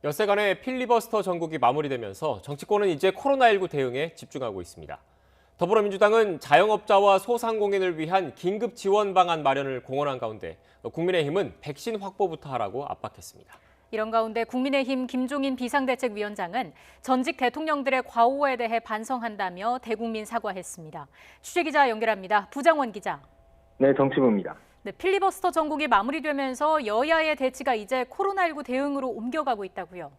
엿새간의 필리버스터 전국이 마무리되면서 정치권은 이제 코로나19 대응에 집중하고 있습니다. 더불어민주당은 자영업자와 소상공인을 위한 긴급 지원 방안 마련을 공언한 가운데 국민의힘은 백신 확보부터 하라고 압박했습니다. 이런 가운데 국민의힘 김종인 비상대책위원장은 전직 대통령들의 과오에 대해 반성한다며 대국민 사과했습니다. 취재기자 연결합니다. 부장원 기자. 네, 정치부입니다. 네, 필리버스터 전국이 마무리되면서 여야의 대치가 이제 코로나19 대응으로 옮겨가고 있다고요.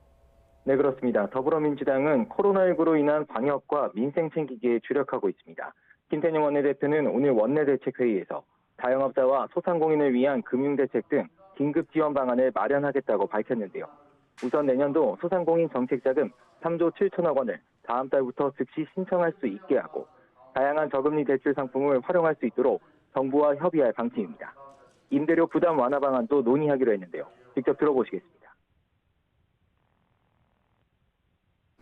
네, 그렇습니다. 더불어민주당은 코로나19로 인한 방역과 민생 챙기기에 주력하고 있습니다. 김태년 원내대표는 오늘 원내대책회의에서 자영업자와 소상공인을 위한 금융대책 등 긴급 지원 방안을 마련하겠다고 밝혔는데요. 우선 내년도 소상공인 정책자금 3조 7천억 원을 다음 달부터 즉시 신청할 수 있게 하고 다양한 저금리 대출 상품을 활용할 수 있도록 정부와 협의할 방침입니다. 임대료 부담 완화 방안도 논의하기로 했는데요. 직접 들어보시겠습니다.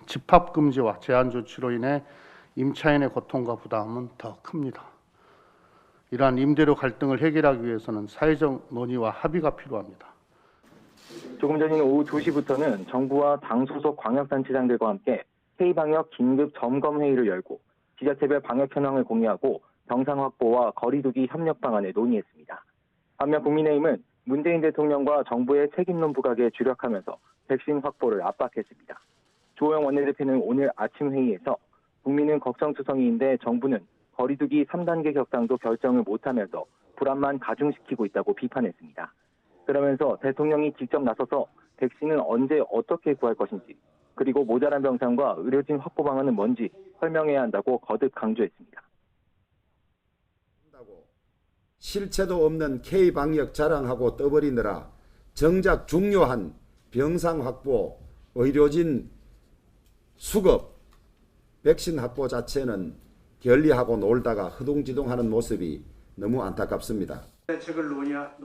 집합금지와 제한 조치로 인해 임차인의 고통과 부담은 더 큽니다. 이러한 임대료 갈등을 해결하기 위해서는 사회적 논의와 합의가 필요합니다. 조금 전인 오후 2시부터는 정부와 당 소속 광역단체장들과 함께 K방역 긴급 점검회의를 열고 지자체별 방역 현황을 공유하고 병상 확보와 거리 두기 협력 방안을 논의했습니다. 반면 국민의힘은 문재인 대통령과 정부의 책임론 부각에 주력하면서 백신 확보를 압박했습니다. 주호영 원내대표는 오늘 아침 회의에서 국민은 걱정투성이인데 정부는 거리 두기 3단계 격상도 결정을 못하면서 불안만 가중시키고 있다고 비판했습니다. 그러면서 대통령이 직접 나서서 백신은 언제 어떻게 구할 것인지 그리고 모자란 병상과 의료진 확보 방안은 뭔지 설명해야 한다고 거듭 강조했습니다. 실체도 없는 K방역 자랑하고 떠버리느라 정작 중요한 병상 확보, 의료진 수급, 백신 확보 자체는 결리하고 놀다가 허둥지둥하는 모습이 너무 안타깝습니다.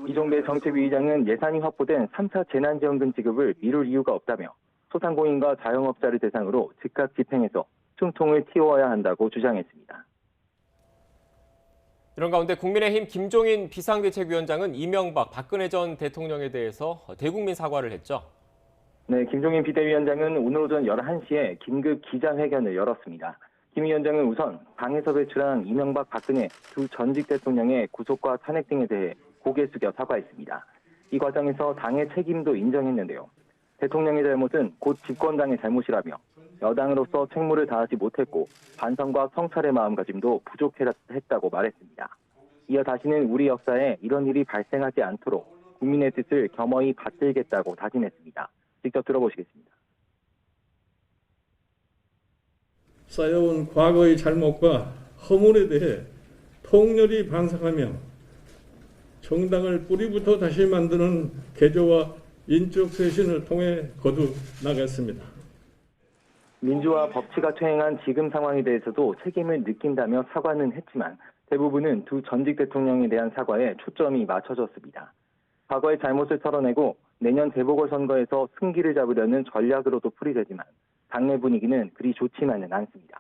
이종배 정책위의장은 예산이 확보된 3차 재난지원금 지급을 미룰 이유가 없다며 소상공인과 자영업자를 대상으로 즉각 집행해서 숨통을 틔워야 한다고 주장했습니다. 이런 가운데 국민의힘 김종인 비상대책위원장은 이명박, 박근혜 전 대통령에 대해서 대국민 사과를 했죠. 네, 김종인 비대위원장은 오늘 오전 11시에 긴급 기자회견을 열었습니다. 김 위원장은 우선 당에서 배출한 이명박, 박근혜 두 전직 대통령의 구속과 탄핵 등에 대해 고개 숙여 사과했습니다. 이 과정에서 당의 책임도 인정했는데요. 대통령의 잘못은 곧 집권당의 잘못이라며 여당으로서 책무를 다하지 못했고 반성과 성찰의 마음가짐도 부족했다고 말했습니다. 이어 다시는 우리 역사에 이런 일이 발생하지 않도록 국민의 뜻을 겸허히 받들겠다고 다짐했습니다. 직접 들어보시겠습니다. 쌓여온 과거의 잘못과 허물에 대해 통렬히 반성하며 정당을 뿌리부터 다시 만드는 개조와 인적 쇄신을 통해 거듭나겠습니다. 민주화 법치가 퇴행한 지금 상황에 대해서도 책임을 느낀다며 사과는 했지만 대부분은 두 전직 대통령에 대한 사과에 초점이 맞춰졌습니다. 과거의 잘못을 털어내고 내년 재보궐선거에서 승기를 잡으려는 전략으로도 풀이되지만 당내 분위기는 그리 좋지만은 않습니다.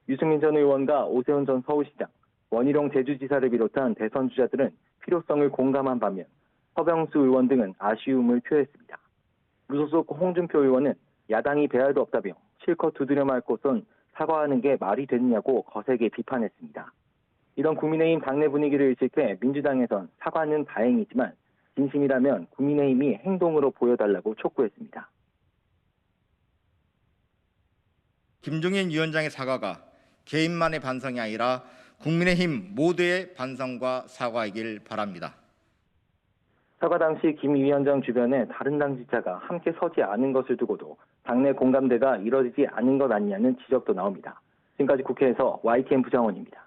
유승민 전 의원과 오세훈 전 서울시장, 원희룡 제주지사를 비롯한 대선 주자들은 필요성을 공감한 반면 서병수 의원 등은 아쉬움을 표했습니다. 무소속 홍준표 의원은 야당이 배알도 없다며 실컷 두드려 맞고선 사과하는 게 말이 되느냐고 거세게 비판했습니다. 이런 국민의힘 당내 분위기를 의식해 민주당에선 사과는 다행이지만 진심이라면 국민의힘이 행동으로 보여달라고 촉구했습니다. 김종인 위원장의 사과가 개인만의 반성이 아니라 국민의힘 모두의 반성과 사과이길 바랍니다. 사과 당시 김 위원장 주변에 다른 당 지자가 함께 서지 않은 것을 두고도 당내 공감대가 이뤄지지 않은 것 아니냐는 지적도 나옵니다. 지금까지 국회에서 YTN 부장원입니다.